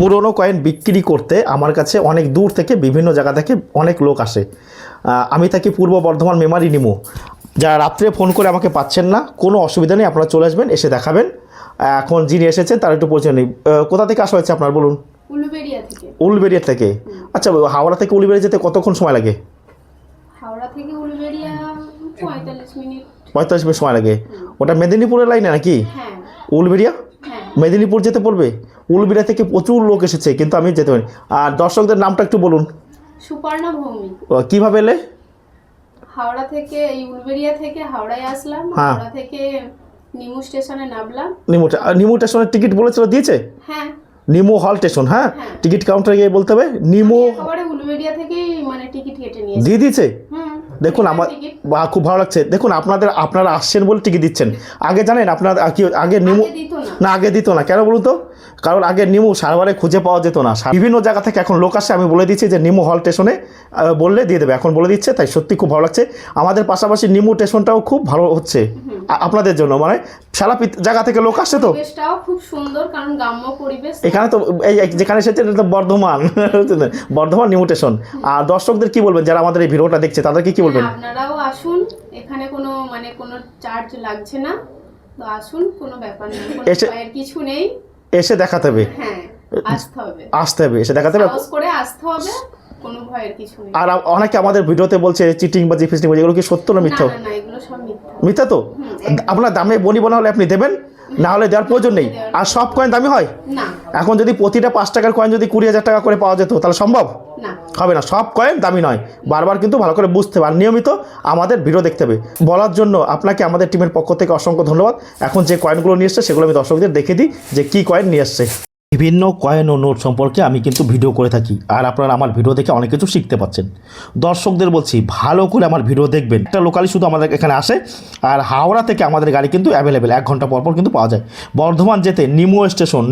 পুরনো কয়েন বিক্রি করতে আমার কাছে অনেক দূর থেকে বিভিন্ন জায়গা থেকে অনেক লোক আসে। আমি থাকি পূর্ব বর্ধমান মেমারি নিমো। যারা রাত্রে ফোন করে আমাকে পাচ্ছেন না, কোনো অসুবিধা নেই, আপনারা চলে আসবেন, এসে দেখাবেন। এখন যিনি এসেছেন তার একটু পরিচয় নেই। কোথা থেকে আসা হয়েছে আপনার, বলুন? উলুবেড়িয়া থেকে। উলবেড়িয়া থেকে। আচ্ছা, হাওড়া থেকে উলবেড়িয়া যেতে কতক্ষণ সময় লাগে? হাওড়া থেকে উলুবেড়িয়া 45 মিনিট। 45 মিনিট সময় লাগে। ওটা মেদিনীপুরের লাইনে নাকি? হ্যাঁ উলবেড়িয়া হ্যাঁ। মেদিনীপুর যেতে পড়বে। উলবেড়িয়া থেকে প্রচুর লোক এসেছে, কিন্তু আমি যেতে পারি। আর দর্শকদের নামটা একটু বলুন। সুপর্ণা ভৌমিক। কীভাবে এলে? হাওড়া থেকে এই উলুবেড়িয়া থেকে হাওড়ায় আসলাম। হ্যাঁ। হাওড়া থেকে নিমু স্টেশনে নামলাম। নিমো স্টেশনের টিকিট বলেছিল, দিয়েছে? হ্যাঁ। নিমো হল স্টেশন, হ্যাঁ। হ্যাঁ। টিকিট কাউন্টারে গিয়ে বলতে হবে নিমো। একেবারে উলুবেড়িয়া থেকেই মানে টিকিট কেটে নিয়েছি। দিয়ে দিয়েছে। দেখুন আমার আমার খুব ভালো লাগছে। দেখুন আপনারা আসছেন বলে টিকিট দিচ্ছেন। আগে জানেন আপনার কি আগে নিমো না, আগে দিত না। কেন বলুন তো? কারণ আগে নিমো সারাবারে খুঁজে পাওয়া যেত না। বিভিন্ন জায়গা থেকে এখন লোক আসে। আমি বলে দিচ্ছি যে নিমো হল স্টেশনে বললে দিয়ে দেবে, এখন বলে দিচ্ছে। তাই সত্যি খুব ভালো লাগছে। আমাদের পাশাপাশি নিমো স্টেশনটাও খুব ভালো হচ্ছে আপনাদের জন্য। মানে সারা জায়গা থেকে লোক আসছে। তো পরিবেশটাও খুব সুন্দর, কারণ গ্রাম্য পরিবেশ। এখানে তো এই যেখানে এসেছে এটা তো বর্ধমান বর্ধমান নিমো স্টেশন। আর দর্শকদের কি বলবেন যারা আমাদের এই ভিডিওটা দেখছে, তাদেরকে কি বলবেন? আপনারাও আসুন, এখানে কোনো চার্জ লাগছে না। তো আসুন, কোনো ব্যাপার নেই, কোনো ভয়ের কিছু নেই। এসে দেখাতে হবে। হ্যাঁ, আসতে হবে, এসে দেখাতে হবে, সাহস করে আসতে হবে, কোনো ভয়ের কিছু নেই। আর অনেকে আমাদের ভিডিওতে বলছে চিটিং বা ফিস্টিং, এগুলো কি সত্য না মিথ্যা? না, এগুলো সব মিথ্যা। মিথ্যা তো? আপনার দামে বনিবনা হলে আপনি দেবেন, না হলে দেওয়ার প্রয়োজন নেই। আর সব কয়েন দামি হয় না। এখন যদি প্রতিটা 5 টাকার কয়েন যদি 20,000 টাকা করে পাওয়া যেত, তাহলে সম্ভব না, হবে না। সব কয়েন দামি নয়। বারবার কিন্তু ভালো করে বুঝতে হবে, আর নিয়মিত আমাদের ভিডিও দেখতে হবে। বলার জন্য আপনাকে আমাদের টিমের পক্ষ থেকে অসংখ্য ধন্যবাদ। এখন যে কয়েনগুলো নিয়ে এসছে সেগুলো আমি দর্শকদের দেখে দিই যে কী কয়েন নিয়ে এসছে। বিভিন্ন কয়েন ও নোট সম্পর্কে আমি কিন্তু ভিডিও করে থাকি, আর আপনারা আমার ভিডিও দেখে অনেক কিছু শিখতে পাচ্ছেন। দর্শকদের বলছি, ভালো করে আমার ভিডিও দেখবেন। একটা লোকালি শুধু আমাদের এখানে আসে, আর হাওড়া থেকে আমাদের গাড়ি কিন্তু অ্যাভেলেবেল 1 ঘন্টা পর কিন্তু পাওয়া যায়। বর্ধমান যেতে নিমো স্টেশন,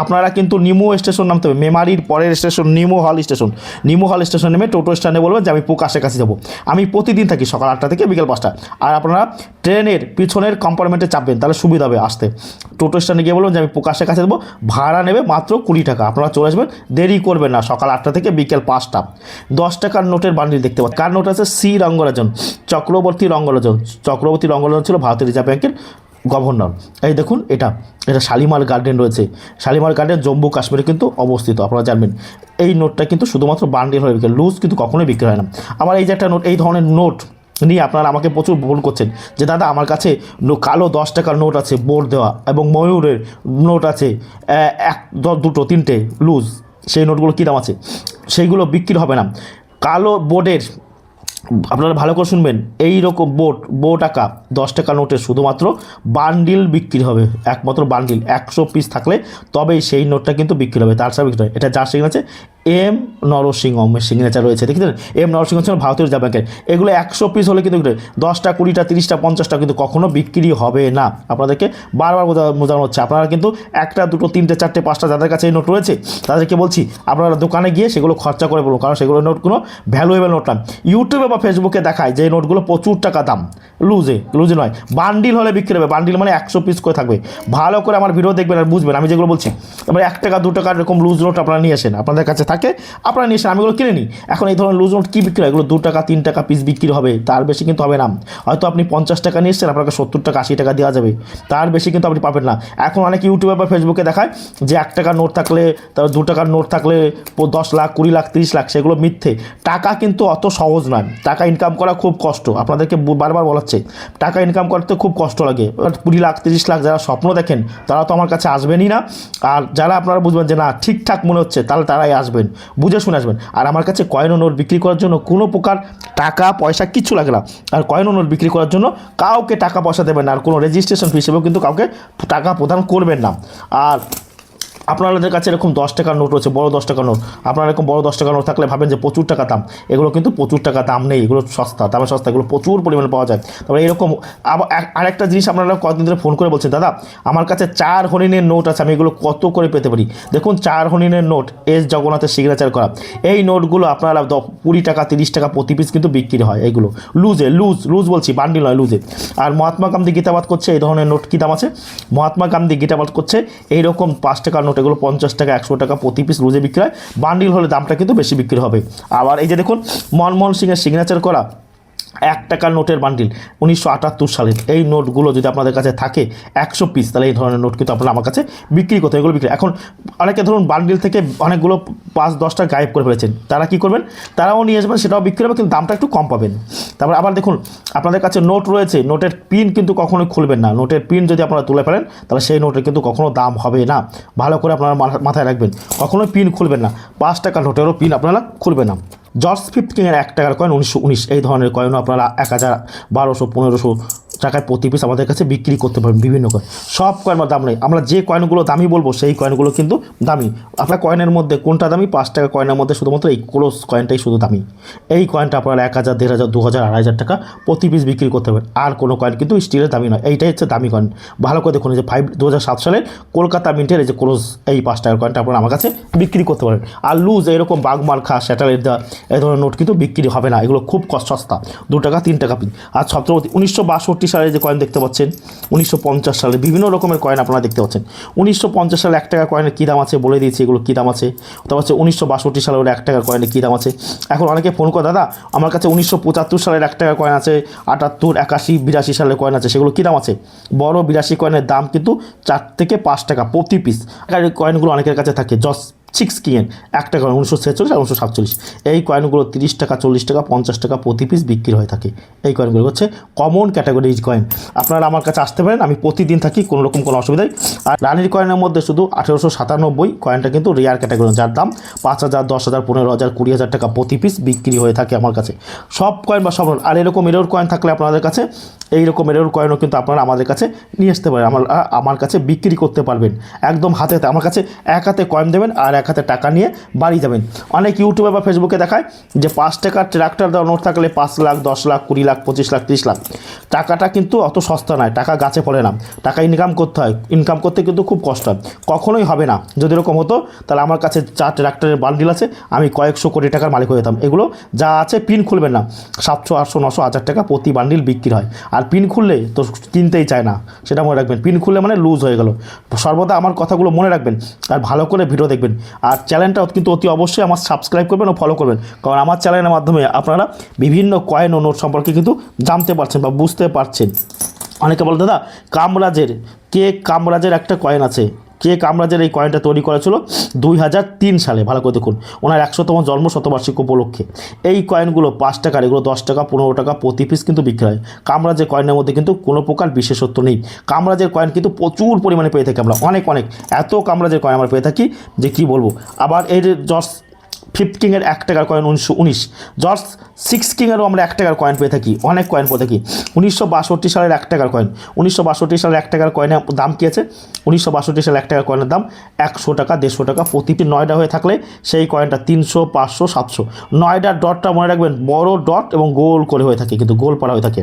আপনারা কিন্তু নিমো স্টেশন নামতে হবে। মেমারির পরের স্টেশন নিমো হল স্টেশন। নিমো হল স্টেশন নেমে টোটো স্ট্যান্ডে বলবেন যে আমি প্রকাশের কাছে যাবো। আমি প্রতিদিন থাকি সকাল 8টা থেকে বিকেল 5টা। আর আপনারা ট্রেনের পিছনের কম্পার্টমেন্টে চাপবেন, তাহলে সুবিধা হবে আসতে। টোটো স্ট্যান্ডে গিয়ে বলবেন যে আমি প্রকাশের কাছে যাবো, ভাড়া নেবে মাত্র 20 টাকা। আপনারা চলে আসবেন, দেরি করবেন না। সকাল 8টা থেকে বিকেল 5টা। 10 টাকার নোটের বান্ডিল দেখতে পাচ্ছেন। কার নোট আছে? সি রঙ্গরাজন, চক্রবর্তী রঙ্গরাজন। চক্রবর্তী রঙ্গরাজন ছিল ভারতীয় রিজার্ভ ব্যাংকের গভর্নর। এই দেখুন, এটা শালিমার গার্ডেন রয়েছে। শালিমার গার্ডেন জম্মু কাশ্মীরে কিন্তু অবস্থিত, আপনারা জানবেন। এই নোটটা কিন্তু শুধুমাত্র বান্ডিল হয়ে বিক্রি, লুজ কিন্তু কখনোই বিক্রি হয় না। আমার এই যে একটা নোট, এই ধরনের নোট নিয়ে আপনারা আমাকে প্রচুর ভুল করছেন যে দাদা আমার কাছে কালো 10 টাকার নোট আছে বোর্ড দেওয়া, এবং ময়ূরের নোট আছে 1, 2, 3টে লুজ। সেই নোটগুলো কী দাম আছে? সেইগুলো বিক্রি হবে না। কালো বোর্ডের, আপনারা ভালো করে শুনবেন, এই রকম বোর্ড টাকা 10 টাকা নোটের শুধুমাত্র বান্ডিল বিক্রি হবে। একমাত্র বান্ডিল 100 পিস থাকলে তবেই সেই নোটটা কিন্তু বিক্রি হবে, তার সাথে বিক্রি হয়। এটা যার সিগনেচার এম নরসিংহমের সিগনেচার রয়েছে, দেখেছেন? এম নরসিংহ ছিল ভারতীয় রিজার্ভ ব্যাংকের। এগুলো 100 পিস হলে কিন্তু 10টা 20টা 30টা 50টা কিন্তু কখনো বিক্রি হবে না। আপনাদেরকে বারবার বোঝানো হচ্ছে। আপনারা কিন্তু 1টা 2টো 3টে 4টে 5টা যাদের কাছে এই নোট রয়েছে তাদেরকে বলছি আপনারা দোকানে গিয়ে সেগুলো খরচা করে বলুন, কারণ সেগুলো নোটগুলো ভ্যালুয়েবল নোট না। ইউটিউবে বা ফেসবুকে দেখায় যে নোটগুলো প্রচুর টাকা দাম, লুজে নয়, বান্ডিল হলে বিক্রি হবে। বান্ডিল মানে 100 পিস করে থাকবে। ভালো করে আমার ভিডিও দেখবেন আর বুঝবেন আমি যেগুলো বলছি। এবার 1 টাকা 2 টাকার এরকম লুজ নোট আপনারা নিয়ে আসেন, আপনাদের কাছে থাকে, আপনারা নিয়ে আসেন, আমি এগুলো কিনে নিই। এখন এই ধরনের লুজ নোট কী বিক্রি হয়? এগুলো 2 টাকা 3 টাকা পিস বিক্রি হবে, তার বেশি কিন্তু হবে না। হয়তো আপনি 50 টাকা নিয়ে এসছেন, আপনাকে 70 টাকা 80 টাকা দেওয়া যাবে, তার বেশি কিন্তু আপনি পাবেন না। এখন অনেক ইউটিউবে বা ফেসবুকে দেখায় যে 1 টাকার নোট থাকলে, তার 2 টাকার নোট থাকলে 10 লাখ 20 লাখ 30 লাখ, সেগুলো মিথ্যে। টাকা কিন্তু অত সহজ নয়। টাকা ইনকাম করা খুব কষ্ট, আপনাদেরকে বারবার বলাচ্ছে। টাকা ইনকাম করতে খুব কষ্ট লাগে। 20 লাখ 30 লাখ যারা স্বপ্ন দেখেন তারা তো আমার কাছে আসবেনই না। আর যারা আপনারা বুঝবেন যে না ঠিকঠাক মনে হচ্ছে, তাহলে তারাই আসবেন, বুঝে শুনে আসবেন। আর আমার কাছে কয়েন ও নোট বিক্রি করার জন্য কোনো প্রকার টাকা পয়সা কিচ্ছু লাগে না। আর কয়েন ও নোট বিক্রি করার জন্য কাউকে টাকা পয়সা দেবেন না, আর কোনো রেজিস্ট্রেশন ফি হিসেবেও কিন্তু কাউকে টাকা প্রদান করবেন না। আর আপনাদের কাছে এরকম 10 টাকার নোট রয়েছে, বড় 10 টাকার নোট। আপনারা এরকম বড় 10 টাকার নোট থাকলে ভাবেন যে প্রচুর টাকা দাম। এগুলো কিন্তু প্রচুর টাকা দাম নেই, এগুলো সস্তা, দামে সস্তা, এগুলো প্রচুর পরিমাণে পাওয়া যায়। তারপরে এরকম আরেকটা জিনিস আপনারা কয়েকদিন ধরে ফোন করে বলছেন দাদা আমার কাছে 4 হরিণের নোট আছে, আমি এগুলো কত করে পেতে পারি? দেখুন 4 হরিণের নোট, এস জগন্নাথের সিগনেচার করা। এই নোটগুলো আপনারা 20 টাকা 30 টাকা প্রতি পিস কিন্তু বিক্রি হয়। এইগুলো লুজ বলছি, বান্ডিল নয়, লুজে। আর মহাত্মা গান্ধী গীতাবাদ করছে এই ধরনের নোট কী দাম আছে? মহাত্মা গান্ধী গীতাবাদ করছে এইরকম 5 টাকার নোট নোট এগুলো 50 টাকা 100 টাকা প্রতি পিস লুজে বিক্রি হয়, বান্ডিল হলে দামটা কিন্তু বেশি বিক্রি হবে। আবার এই যে দেখুন মনমোহন সিংয়ের সিগনেচার করা 1 টাকার নোটের বান্ডিল 1978 সালের, এই নোটগুলো যদি আপনাদের কাছে থাকে 100 পিস, তাহলে এই ধরনের নোট কিন্তু আপনারা আমার কাছে বিক্রি করতে, এগুলো বিক্রি। এখন অনেকে ধরুন বান্ডিল থেকে অনেকগুলো 5-10টা গায়েব করে ফেলেছেন, তারা কি করবেন, তারাও নিয়ে আসবেন, সেটাও বিক্রি হবে, কিন্তু দামটা একটু কম পাবেন। তারপর আবার দেখুন আপনাদের কাছে নোট রয়েছে, নোটের পিন কিন্তু কখনোই খুলবেন না, নোটের পিন যদি আপনারা তুলে ফেলেন তাহলে সেই নোটের কিন্তু কখনো দাম হবে না, ভালো করে আপনারা মাথায় রাখবেন, কখনোই পিন খুলবেন না, 5 টাকার নোটেরও পিন আপনারা খুলবেন না। জর্জ ফিফথ কিংয়ের 1 টাকার কয়েন 1919, এই ধরনের কয়েনও আপনারা 1000, 1200, 1500 টাকায় প্রতি পিস আমাদের কাছে বিক্রি করতে পারবেন। বিভিন্ন কয়েন, সব কয়েন দাম নেই, আমরা যে কয়েনগুলো দামি বলবো সেই কয়েনগুলো কিন্তু দামি। আপনার কয়েনের মধ্যে কোনটা দামি? 5 টাকা কয়েনের মধ্যে শুধুমাত্র এই ক্লোজ কয়েনটাই শুধু দামি। এই কয়েনটা আপনারা 1000, 1500, 2000, 2500 টাকা প্রতি পিস বিক্রি করতে পারবেন। আর কোনো কয়েন কিন্তু স্টিলের দামি নয়, এইটাই হচ্ছে দামি কয়েন। ভালো করে দেখুন, যে 2007 সালের কলকাতা মিন্টের এই যে ক্লোজ এই 5 টাকার কয়েনটা আপনারা আমার কাছে বিক্রি করতে পারেন। আর লুজ এরকম বাগমার্খা, স্যাটেলাইট দেওয়া এই ধরনের নোট কিন্তু বিক্রি হবে না, এগুলো খুব সস্তা, 2 টাকা 3 টাকা পিস। আর ছত্রপতি 1962 সালে যে কয়েন দেখতে পাচ্ছেন, 1950 সালে বিভিন্ন রকমের কয়েন আপনারা দেখতে পাচ্ছেন। 1950 সালে 1 টাকা কয়েনের কী দাম আছে বলে দিয়েছি, এগুলো কী দাম আছে। তারপর হচ্ছে 1962 সালের 1 টাকার কয়েনের কী দাম আছে। এখন অনেকে ফোন করে, দাদা আমার কাছে 1975 সালের 1 টাকার কয়েন আছে, 78, 81, 82 সালের কয়েন আছে, সেগুলো কী দাম আছে। বড় 82 কয়েনের দাম কিন্তু 4 থেকে 5 টাকা প্রতি পিস। কয়েনগুলো অনেকের কাছে থাকে। জর্জ সিক্স কিংয়ের 1 টাকা 1946 আর 1947, এই কয়েনগুলো 30 টাকা, 40 টাকা, 50 টাকা প্রতি পিস বিক্রি হয়ে থাকে। এই কয়েনগুলো হচ্ছে কমন ক্যাটাগরিজ কয়েন। আপনারা আমার কাছে আসতে পারেন, আমি প্রতিদিন থাকি, কোনো রকম কোনো অসুবিধাই। আর রানীর কয়েনের মধ্যে শুধু 1897 কয়েনটা কিন্তু রেয়ার ক্যাটাগরি, যার দাম 5000, 10,000, 15,000, 20,000 টাকা প্রতি পিস বিক্রি হয়ে থাকে আমার কাছে। সব কয়েন বা সব, আর এরকম এরর কয়েন থাকলে আপনাদের কাছে, এইরকম এরর কয়েনও কিন্তু আপনারা আমাদের কাছে নিয়ে আসতে পারেন, আমার কাছে বিক্রি করতে পারবেন একদম হাতে হাতে। আমার কাছে এক হাতে কয়েন দেবেন আর এক হাতে টাকা নিয়ে বাড়ি যাবেন। অনেক ইউটিউবে বা ফেসবুকে দেখায় যে 5 টাকার ট্রাক্টর দেওয়া নোট থাকলে 5 লাখ, 10 লাখ, 20 লাখ, 25 লাখ, 30 লাখ। টাকাটা কিন্তু অত সস্তা নয়, টাকা গাছে পড়ে না, টাকা ইনকাম করতে হয়, ইনকাম করতে কিন্তু খুব কষ্ট হয়, কখনোই হবে না। যদি এরকম হতো তাহলে আমার কাছে 4 ট্রাক্টরের বান্ডিল আছে, আমি কয়েকশো কোটি টাকার মালিক হয়ে যেতাম। এগুলো যা আছে পিন খুলবেন না, 700, 800, 900, 1000 টাকা প্রতি বান্ডিল বিক্রি হয়। আর পিন খুললে তো কিনতেই চায় না, সেটা মনে রাখবেন। পিন খুললে মানে লুজ হয়ে গেল। সর্বদা আমার কথাগুলো মনে রাখবেন আর ভালো করে ভিডিও দেখবেন। আর চ্যানেলটা কিন্তু অতি অবশ্যই আমার সাবস্ক্রাইব করবেন ও ফলো করবেন, কারণ আমার চ্যানেলের মাধ্যমে আপনারা বিভিন্ন কয়েন ও নোট সম্পর্কে কিন্তু জানতে পারছেন বা বুঝতে পারছেন। অনেকে বলে, দাদা কামরাজের একটা কয়েন আছে, কামরাজের এই কয়েনটা তৈরি করেছিল 2003 সালে। ভালো করে দেখুন, ওনার 100তম জন্ম শতবার্ষিকী উপলক্ষে এই কয়েনগুলো 5 টাকার, এগুলো 10 টাকা, 15 টাকা প্রতি পিস কিন্তু বিক্রি হয়। কামরাজের কয়েনের মধ্যে কিন্তু কোনো প্রকার বিশেষত্ব নেই। কামরাজের কয়েন কিন্তু প্রচুর পরিমাণে পেয়ে থাকি আমরা, অনেক এত কামরাজের কয়েন আমরা পেয়ে থাকি যে কি বলবো। আবার এই যে জর্জ ফিফথ কিংয়ের 1 টাকার কয়েন 1919, জর্জ সিক্স কিংয়েরও আমরা 1 টাকার কয়েন পেয়ে থাকি, অনেক কয়েন পেয়ে থাকি। 1962 সালের 1 টাকার কয়েন, 1962 সালের 1 টাকার কয়েনের দাম কী আছে? 1962 সালের 1 টাকার কয়েনের দাম 100 টাকা, 150 টাকা প্রতি পিস। 9টা হয়ে থাকলে সেই কয়েনটা 300, 500, 700। 9টার ডটটা মনে রাখবেন, বড় ডট এবং গোল করে হয়ে থাকে, কিন্তু গোল পাড়া হয়ে থাকে।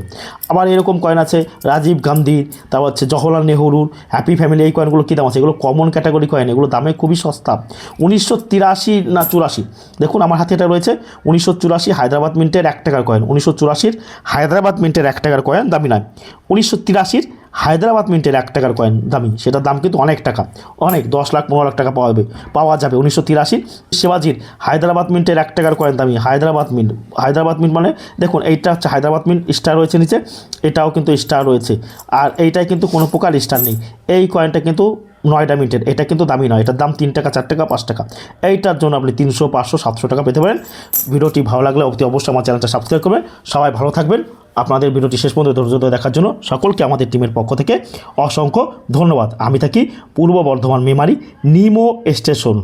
আবার এরকম কয়েন আছে রাজীব গান্ধী, তারপর হচ্ছে জওহরলাল নেহরুর, হ্যাপি ফ্যামিলি। এই কয়েনগুলো কী দাম আছে? এগুলো কমন ক্যাটাগরি কয়েন, এগুলো দামে খুবই সস্তা। 1983 না 84, দেখুন আমার হাতে এটা রয়েছে 1984 হায়দ্রাবাদ মিন্টের 1 টাকার কয়েন। 1984 হায়দ্রাবাদ মিন্টের 1 টাকার কয়েন দামি নয়, 1983 হায়দ্রাবাদ মিন্টের 1 টাকার কয়েন দামি, সেটার দাম কিন্তু অনেক টাকা, অনেক 10 লাখ, 15 লাখ টাকা পাওয়া যাবে। 1983 শিবাজির হায়দ্রাবাদ মিন্টের 1 টাকার কয়েন দামি। হায়দ্রাবাদ মিন্ট মানে দেখুন, এইটা হচ্ছে হায়দ্রাবাদ মিন্ট, স্টার রয়েছে নিচে, এটাও কিন্তু স্টার রয়েছে, আর এইটাই কিন্তু কোনো প্রকার স্টার নেই। এই কয়েনটা কিন্তু 9টা মিনিটের, এটা কিন্তু দামি নয়, এটার দাম 3 টাকা, 4 টাকা, 5 টাকা। এইটার জন্য আপনি 300, 500, 700 টাকা পেতে পারেন। ভিডিওটি ভালো লাগলে অতি অবশ্যই আমার চ্যানেলটা সাবস্ক্রাইব করবেন। সবাই ভালো থাকবেন। আপনাদের ভিডিওটি শেষ পর্যন্ত ধৈর্য ধরে দেখার জন্য সকলকে আমাদের টিমের পক্ষ থেকে অসংখ্য ধন্যবাদ। আমি থাকি পূর্ব বর্ধমান মেমারি নিমো স্টেশন।